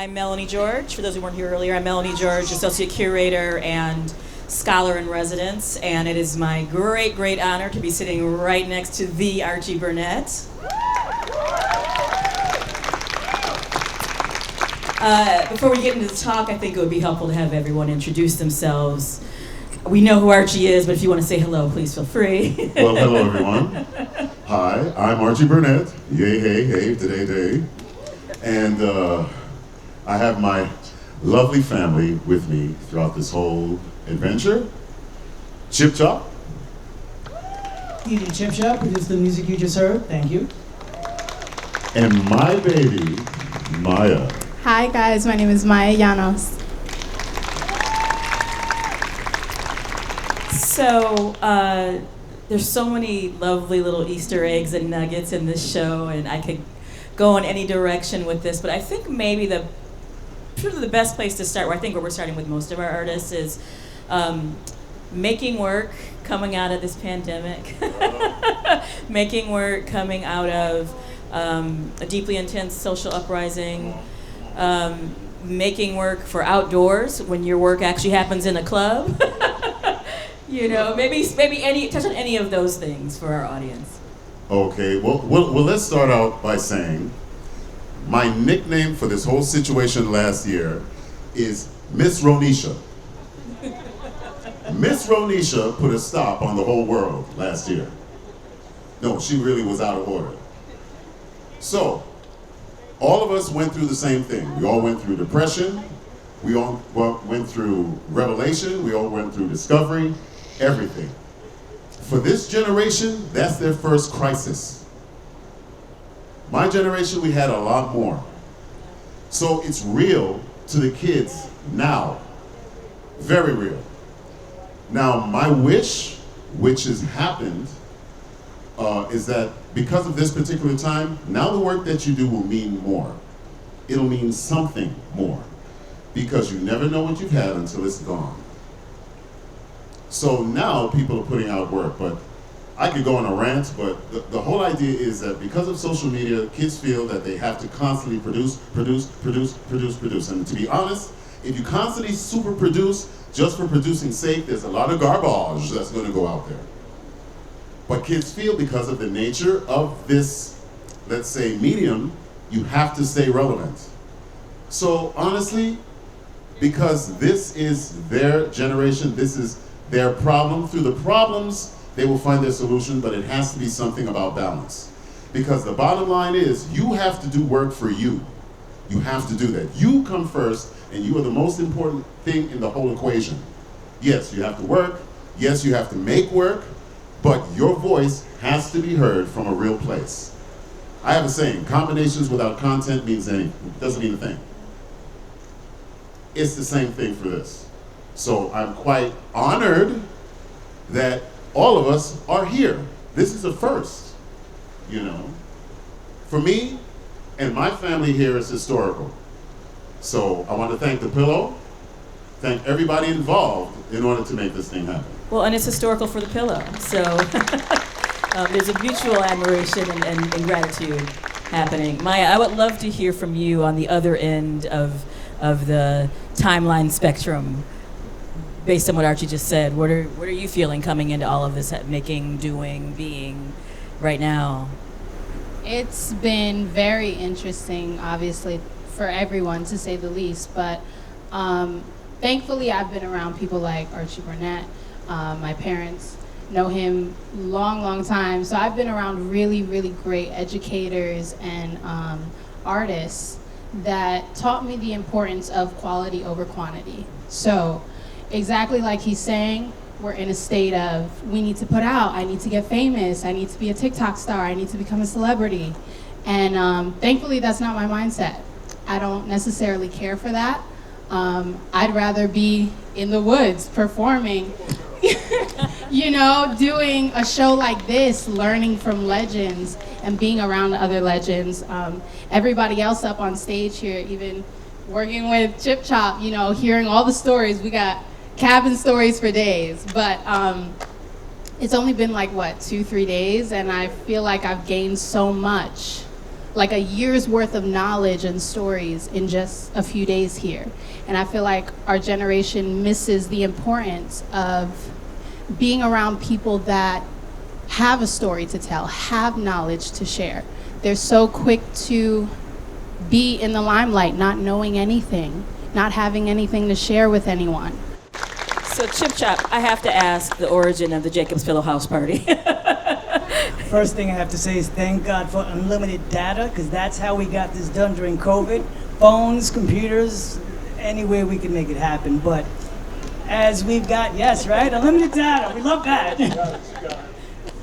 I'm Melanie George. For those who weren't here earlier, I'm Melanie George, Associate Curator and Scholar in Residence, and it is my great, great honor to be sitting right next to the Archie Burnett. Before we get into the talk, I think it would be helpful to have everyone introduce themselves. We know who Archie is, but if you want to say hello, please feel free. Well, hello everyone. Hi, I'm Archie Burnett. Yay, hey, hey, today, day. And I have my lovely family with me throughout this whole adventure. Chip Chop. DJ Chip Chop produced the music you just heard. Thank you. And my baby, Maya. Hi guys, my name is Maya Llanos. So, there's so many lovely little Easter eggs and nuggets in this show, and I could go in any direction with this, but I think maybe the best place to start, where we're starting with most of our artists, is making work coming out of this pandemic. Making work coming out of a deeply intense social uprising. Making work for outdoors when your work actually happens in a club. You know, maybe touch on any of those things for our audience. Okay, well, let's start out by saying my nickname for this whole situation last year is Miss Ronisha. Miss Ronisha put a stop on the whole world last year. No, she really was out of order. So, all of us went through the same thing. We all went through depression. We all went through revelation. We all went through discovery. Everything. For this generation, that's their first crisis. My generation, we had a lot more. So it's real to the kids now. Very real. Now, my wish, which has happened, is that because of this particular time, now the work that you do will mean more. It'll mean something more. Because you never know what you've had until it's gone. So now people are putting out work, but I could go on a rant, but the whole idea is that because of social media, kids feel that they have to constantly produce. And to be honest, if you constantly super produce just for producing sake, there's a lot of garbage that's going to go out there. But kids feel because of the nature of this, let's say, medium, you have to stay relevant. So honestly, because this is their generation, this is their problem. Through the problems, they will find their solution, but it has to be something about balance. Because the bottom line is, you have to do work for you. You have to do that. You come first, and you are the most important thing in the whole equation. Yes, you have to work. Yes, you have to make work, but your voice has to be heard from a real place. I have a saying, combinations without content means anything. Doesn't mean a thing. It's the same thing for this. So I'm quite honored that all of us are here. This is a first, you know. For me and my family here is historical. So I want to thank The Pillow, thank everybody involved in order to make this thing happen. Well, and it's historical for The Pillow, so there's a mutual admiration and gratitude happening. Maya, I would love to hear from you on the other end of the timeline spectrum. Based on what Archie just said, what are you feeling coming into all of this making, doing, being right now? It's been very interesting, obviously, for everyone, to say the least, but thankfully I've been around people like Archie Burnett. My parents know him long time, so I've been around really, really great educators and artists that taught me the importance of quality over quantity. So, exactly like he's saying, we're in a state of, we need to put out, I need to get famous, I need to be a TikTok star, I need to become a celebrity. And thankfully that's not my mindset. I don't necessarily care for that. I'd rather be in the woods performing, you know, doing a show like this, learning from legends and being around other legends. Everybody else up on stage here, even working with Chip Chop, you know, hearing all the stories. We got cabin stories for days, but it's only been like, what, 2-3 days, and I feel like I've gained so much like a year's worth of knowledge and stories in just a few days here. And I feel like our generation misses the importance of being around people that have a story to tell, have knowledge to share. They're so quick to be in the limelight, not knowing anything, not having anything to share with anyone. So Chip Chop, I have to ask the origin of the Jacobs Pillow House Party. First thing I have to say is thank God for unlimited data, because that's how we got this done during COVID. Phones, computers, any way we can make it happen. But as we've got, yes, right, unlimited data, we love that.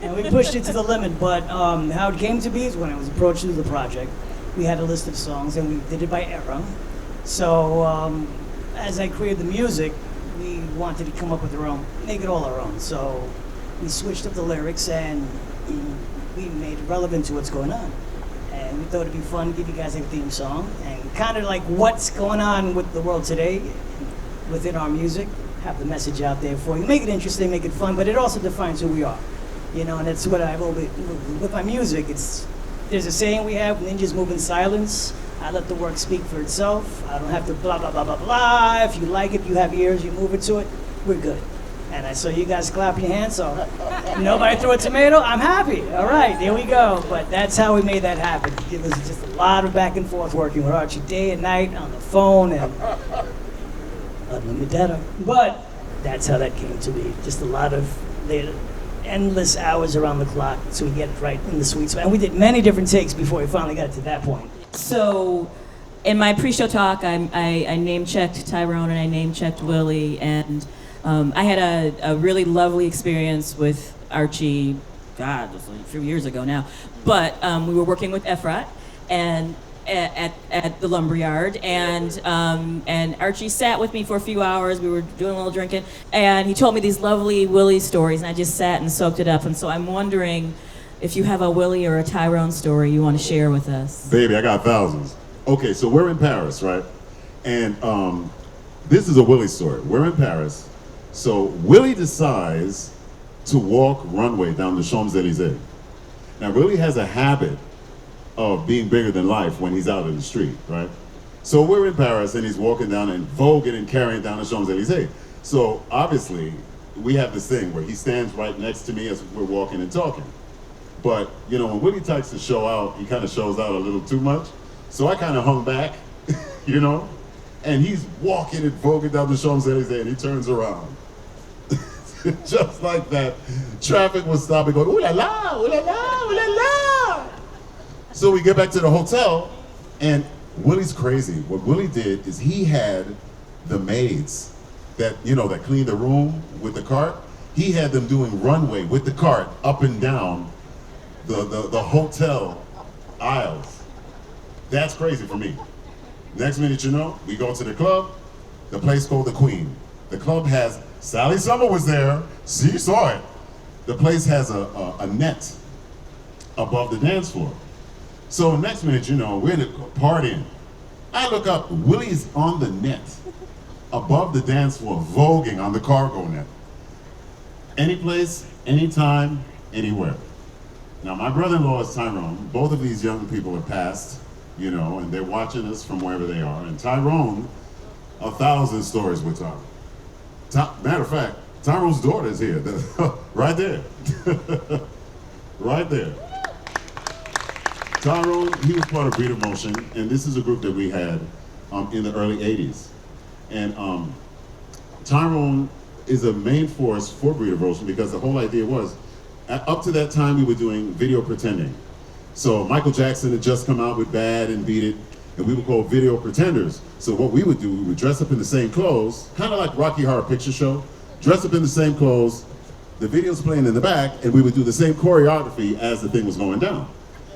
And we pushed it to the limit. But how it came to be is when I was approached to the project, we had a list of songs and we did it by era. So as I created the music, we wanted to come up with our own, make it all our own. So we switched up the lyrics and we made it relevant to what's going on. And we thought it'd be fun to give you guys a theme song and kind of like what's going on with the world today within our music, have the message out there for you. Make it interesting, make it fun, but it also defines who we are. You know, and that's what I've always, with my music, there's a saying we have, ninjas move in silence. I let the work speak for itself. I don't have to blah, blah, blah, blah, blah. If you like it, you have ears, you move into it, we're good. And I saw you guys clap your hands, so nobody threw a tomato, I'm happy. All right, there we go. But that's how we made that happen. It was just a lot of back and forth working with Archie day and night on the phone and unlimited data. But that's how that came to be. Just a lot of endless hours around the clock so we get it right in the sweet spot. And we did many different takes before we finally got to that point. So in my pre-show talk, I name-checked Tyrone and I name-checked Willie, and I had a really lovely experience with Archie, God, it was like a few years ago now, but we were working with Efrat and at the Lumberyard, and Archie sat with me for a few hours. We were doing a little drinking, and he told me these lovely Willie stories, and I just sat and soaked it up. And so I'm wondering if you have a Willie or a Tyrone story you want to share with us. Baby, I got thousands. Okay, so we're in Paris, right? And this is a Willie story. We're in Paris. So Willie decides to walk runway down the Champs-Élysées. Now, Willie has a habit of being bigger than life when he's out in the street, right? So we're in Paris and he's walking down and voguing and carrying down the Champs-Élysées. So obviously, we have this thing where he stands right next to me as we're walking and talking. But, you know, when Willie takes to show out, he kind of shows out a little too much. So I kind of hung back, you know? And he's walking and voguing down the Champs-Élysées and he turns around. Just like that, traffic was stopping, going, ooh la la, ooh la la, ooh la la. So we get back to the hotel, and Willie's crazy. What Willie did is he had the maids that, you know, that clean the room with the cart. He had them doing runway with the cart up and down the hotel aisles. That's crazy for me. Next minute, you know, we go to the club, the place called The Queen. The club has, Sally Summer was there, she saw it. The place has a net above the dance floor. So next minute, you know, we're in the partying. I look up, Willie's on the net, above the dance floor, voguing on the cargo net. Any place, anytime, anywhere. Now, my brother-in-law is Tyrone. Both of these young people are passed, you know, and they're watching us from wherever they are. And Tyrone, 1,000 stories with Tyrone. Matter of fact, Tyrone's daughter is here, right there, right there. Tyrone, he was part of Breed of Motion, and this is a group that we had in the early 80s. And Tyrone is a main force for Breed of Motion because the whole idea was, up to that time we were doing video pretending. So Michael Jackson had just come out with Bad and Beat It, and we were called video pretenders. So what we would do, we would dress up in the same clothes, kind of like Rocky Horror Picture Show, dress up in the same clothes, the video's playing in the back, and we would do the same choreography as the thing was going down,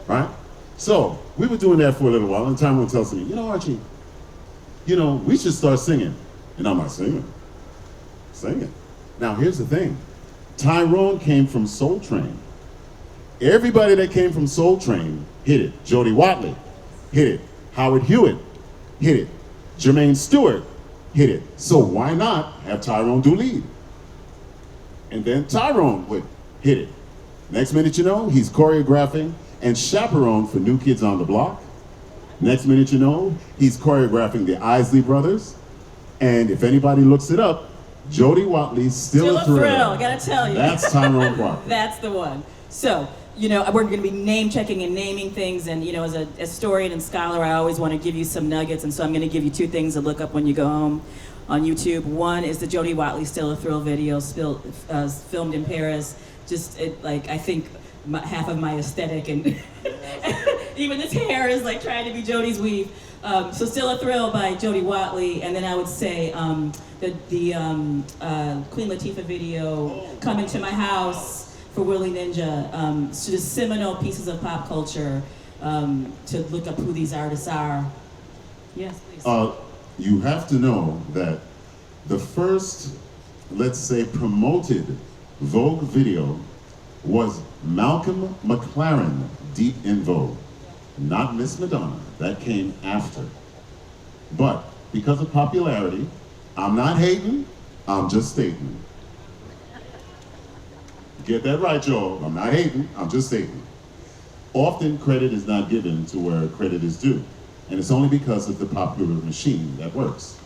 right? So we were doing that for a little while, and Tyrone tells me, you know, Archie, you know, we should start singing. And I'm like, singing? Now here's the thing, Tyrone came from Soul Train. Everybody that came from Soul Train hit it. Jody Watley hit it. Howard Hewitt hit it. Jermaine Stewart hit it. So why not have Tyrone do lead? And then Tyrone would hit it. Next minute, you know, he's choreographing and chaperone for New Kids on the Block. Next minute you know, he's choreographing the Isley Brothers. And if anybody looks it up, Jody Watley's Still a Thrill. I gotta tell you. That's Tyrone Parker. That's the one. So, we're gonna be name checking and naming things, and as a historian and scholar, I always wanna give you some nuggets, and so I'm gonna give you two things to look up when you go home on YouTube. One is the Jody Watley Still a Thrill video filmed in Paris. I think half of my aesthetic and even this hair is like trying to be Jody's weave. So Still a Thrill by Jody Watley, and then I would say the Queen Latifah video, Come Into My House for Willie Ninja. So just seminal pieces of pop culture to look up who these artists are. Yes, please. You have to know that the first, let's say, promoted Vogue video was Malcolm McLaren, Deep in Vogue. Not Miss Madonna, that came after. But because of popularity, I'm not hating, I'm just stating. Get that right, y'all. I'm not hating, I'm just stating. Often credit is not given to where credit is due. And it's only because of the popular machine that works,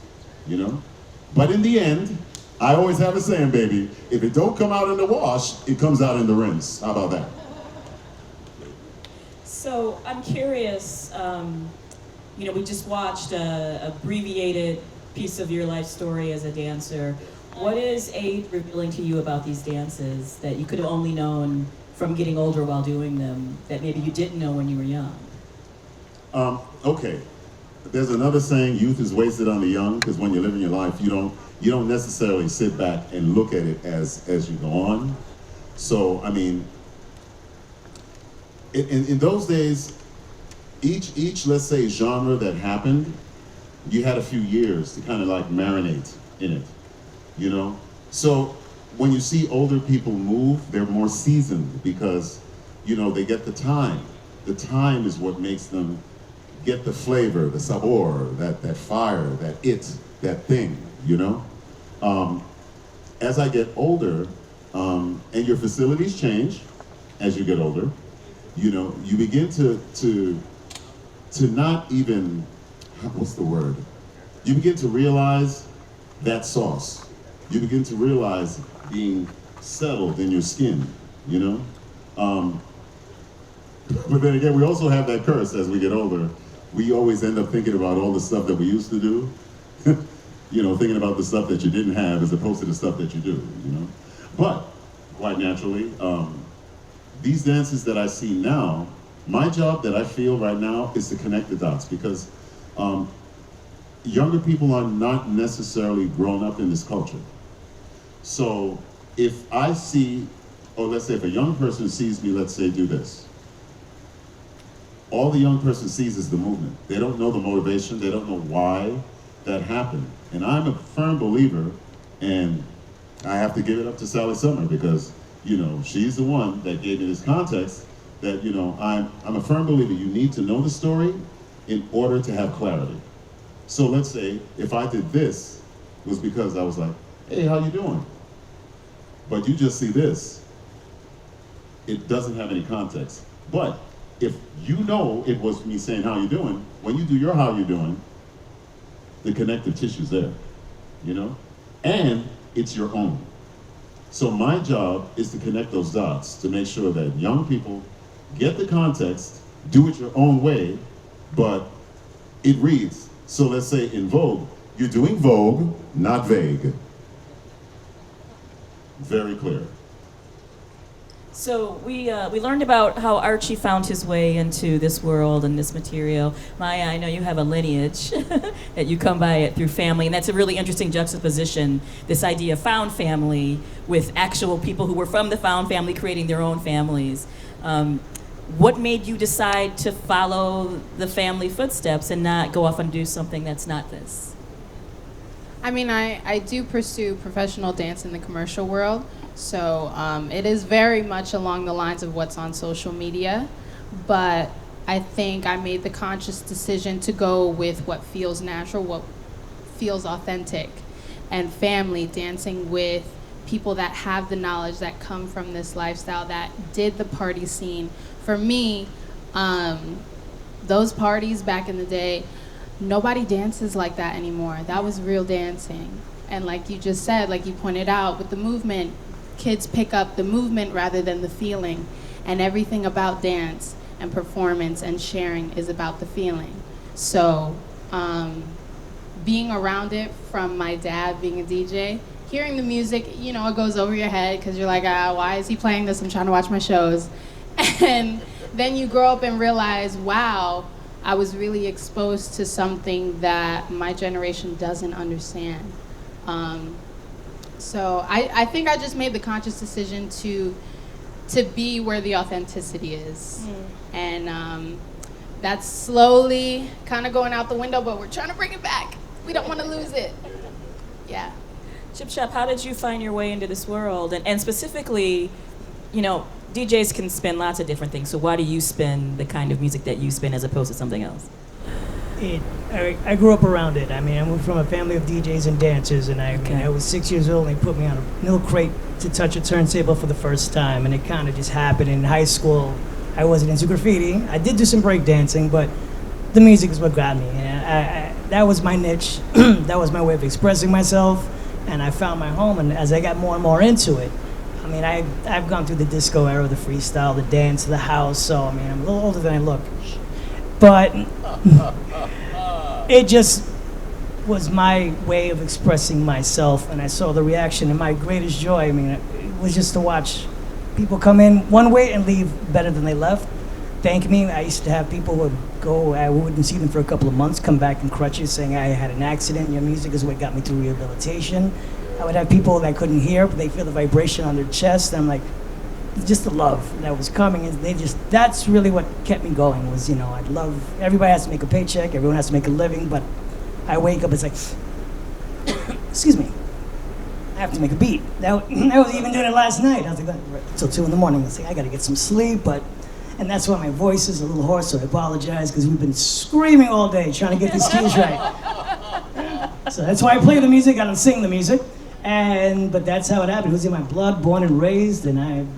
But in the end, I always have a saying, baby, if it don't come out in the wash, it comes out in the rinse. How about that? So I'm curious, we just watched a abbreviated piece of your life story as a dancer. What is Aid revealing to you about these dances that you could have only known from getting older while doing them, that maybe you didn't know when you were young? Okay. There's another saying, youth is wasted on the young, because when you're living your life, you don't necessarily sit back and look at it as you go on. So, I mean, in those days, each, let's say, genre that happened, you had a few years to kind of like marinate in it, So when you see older people move, they're more seasoned because, they get the time. The time is what makes them get the flavor, the sabor, that fire, that thing, As I get older, and your facilities change as you get older, you begin to not even, what's the word? You begin to realize that sauce. You begin to realize being settled in your skin, But then again, we also have that curse as we get older. We always end up thinking about all the stuff that we used to do, thinking about the stuff that you didn't have as opposed to the stuff that you do, But, quite naturally, these dances that I see now, my job that I feel right now is to connect the dots because younger people are not necessarily grown up in this culture. So if I see, or let's say if a young person sees me, let's say, do this, all the young person sees is the movement. They don't know the motivation. They don't know why that happened. And I'm a firm believer, and I have to give it up to Sally Summer because, she's the one that gave me this context that, I'm a firm believer. You need to know the story in order to have clarity. So let's say if I did this, it was because I was like, hey, how you doing? But you just see this. It doesn't have any context. But if you know it was me saying how you doing, when you do your how you doing, the connective tissue's there, And it's your own. So my job is to connect those dots to make sure that young people get the context, do it your own way, but it reads. So let's say in Vogue, you're doing Vogue, not vague. Very clear. So we learned about how Archie found his way into this world and this material. Maya, I know you have a lineage that you come by it through family, and that's a really interesting juxtaposition, this idea of found family with actual people who were from the found family creating their own families. What made you decide to follow the family footsteps and not go off and do something that's not this? I mean, I do pursue professional dance in the commercial world, so it is very much along the lines of what's on social media, but I think I made the conscious decision to go with what feels natural, what feels authentic, and family, dancing with people that have the knowledge, that come from this lifestyle, that did the party scene. For me, Those parties back in the day, nobody dances like that anymore. That was real dancing. And like you just said, like you pointed out, with the movement, kids pick up the movement rather than the feeling. And everything about dance and performance and sharing is about the feeling. So being around it from my dad being a DJ, hearing the music, you know, it goes over your head because you're like, why is he playing this? I'm trying to watch my shows. And then you grow up and realize, wow, I was really exposed to something that my generation doesn't understand. So I think I just made the conscious decision to be where the authenticity is. And that's slowly kind of going out the window, but we're trying to bring it back. We don't want to lose it. Yeah. Chip Shop, how did you find your way into this world? And specifically, you know, DJs can spin lots of different things, so why do you spin the kind of music that you spin as opposed to something else? I grew up around it. I mean, I'm from a family of DJs and dancers, and I was 6 years old, and they put me on a milk crate to touch a turntable for the first time, and it kind of just happened. In high school, I wasn't into graffiti. I did do some break dancing, but the music is what got me. And that was my niche. That was my way of expressing myself, and I found my home. And as I got more and more into it, I mean, I've gone through the disco era, the freestyle, the dance, the house. So I mean, I'm a little older than I look, but it just was my way of expressing myself, and I saw the reaction. And my greatest joy, I mean, it was just to watch people come in one way and leave better than they left. Thank me. I used to have people who would go, I wouldn't see them for a couple of months, come back in crutches saying, I had an accident. Your music is what got me through rehabilitation. I would have people that couldn't hear, but they feel the vibration on their chest. And I'm like, just the love that was coming. And that's really what kept me going was, you know, I'd love, everybody has to make a paycheck, everyone has to make a living, but I wake up, it's like, excuse me, I have to make a beat. I was even doing it last night. I was like, till 2 in the morning. I was like, I gotta get some sleep, and that's why my voice is a little hoarse, so I apologize, because we've been screaming all day trying to get these keys right. So that's why I play the music, I don't sing the music, but that's how it happened. It was in my blood, born and raised, and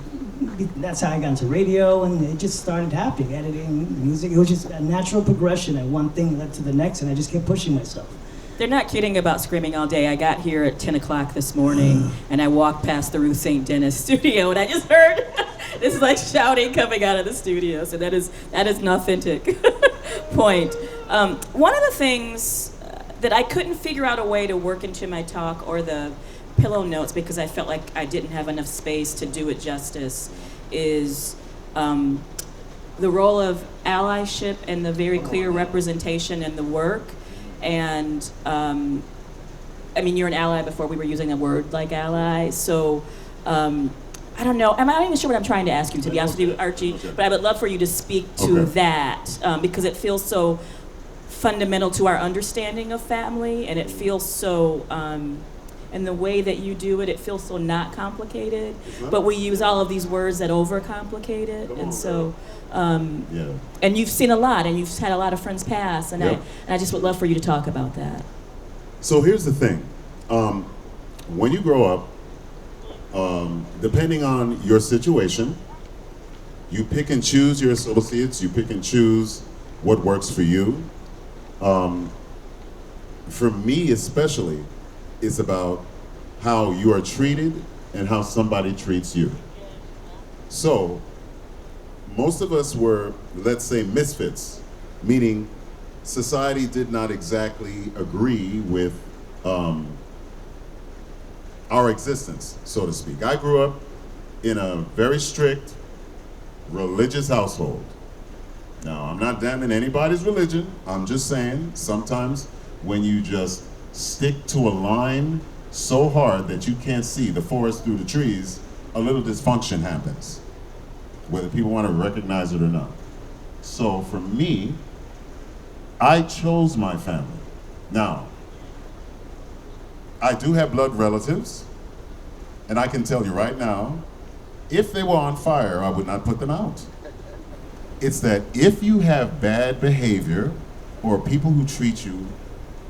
that's how I got into radio, and it just started happening, editing, music. It was just a natural progression, and one thing led to the next, and I just kept pushing myself. They're not kidding about screaming all day. I got here at 10 o'clock this morning, and I walked past the Ruth St. Denis studio, and I just heard this is like shouting coming out of the studio. So that is an authentic point. One of the things that I couldn't figure out a way to work into my talk or the pillow notes because I felt like I didn't have enough space to do it justice is the role of allyship and the very clear representation in the work. And I mean, you're an ally before we were using a word like ally. So I don't know. I'm not even sure what I'm trying to ask you, to be honest with you, Archie. But I would love for you to speak to that because it feels so fundamental to our understanding of family, and it feels so. And the way that you do it, it feels so not complicated. But we use all of these words that overcomplicate it, and so. And you've seen a lot, and you've had a lot of friends pass, and I just would love for you to talk about that. So here's the thing. When you grow up, depending on your situation, you pick and choose your associates, you pick and choose what works for you. For me especially, it's about how you are treated and how somebody treats you. So, most of us were, let's say, misfits, meaning society did not exactly agree with our existence, so to speak. I grew up in a very strict religious household. Now, I'm not damning anybody's religion. I'm just saying sometimes when you just stick to a line so hard that you can't see the forest through the trees, a little dysfunction happens, whether people want to recognize it or not. So for me, I chose my family. Now, I do have blood relatives, and I can tell you right now, if they were on fire, I would not put them out. It's that if you have bad behavior or people who treat you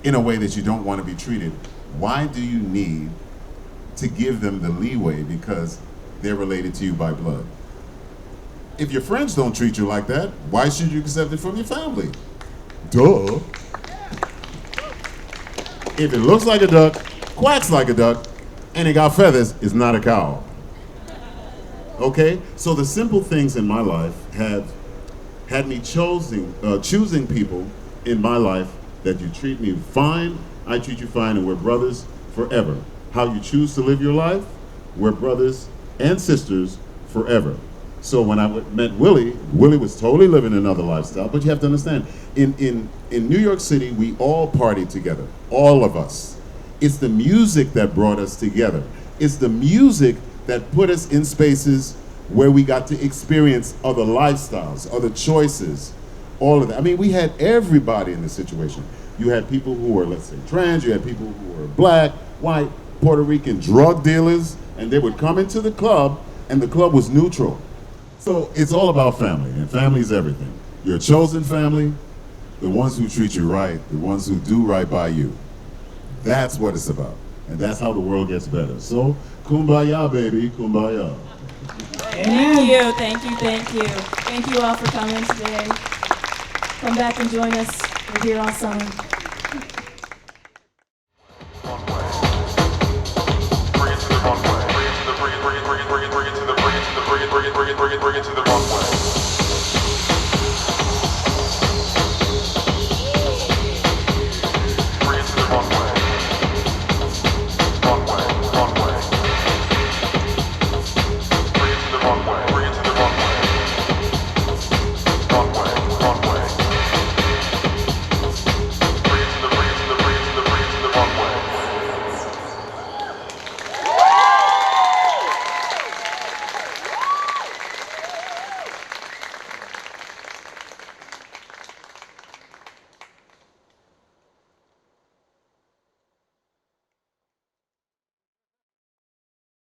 in a way that you don't want to be treated, why do you need to give them the leeway because they're related to you by blood? If your friends don't treat you like that, why should you accept it from your family? Duh. If it looks like a duck, quacks like a duck, and it got feathers, it's not a cow. Okay? So the simple things in my life have had me choosing people in my life that you treat me fine, I treat you fine, and we're brothers forever. How you choose to live your life, we're brothers and sisters forever. So when I met Willie, Willie was totally living another lifestyle, but you have to understand, in New York City, we all partied together, all of us. It's the music that brought us together. It's the music that put us in spaces where we got to experience other lifestyles, other choices, all of that. I mean, we had everybody in this situation. You had people who were, let's say, trans, you had people who were black, white, Puerto Rican drug dealers, and they would come into the club, and the club was neutral. So it's all about family, and family is everything. Your chosen family, the ones who treat you right, the ones who do right by you. That's what it's about, and that's how the world gets better. So, kumbaya, baby, kumbaya. Thank you, thank you, thank you. Thank you all for coming today. Come back and join us. We're here all summer.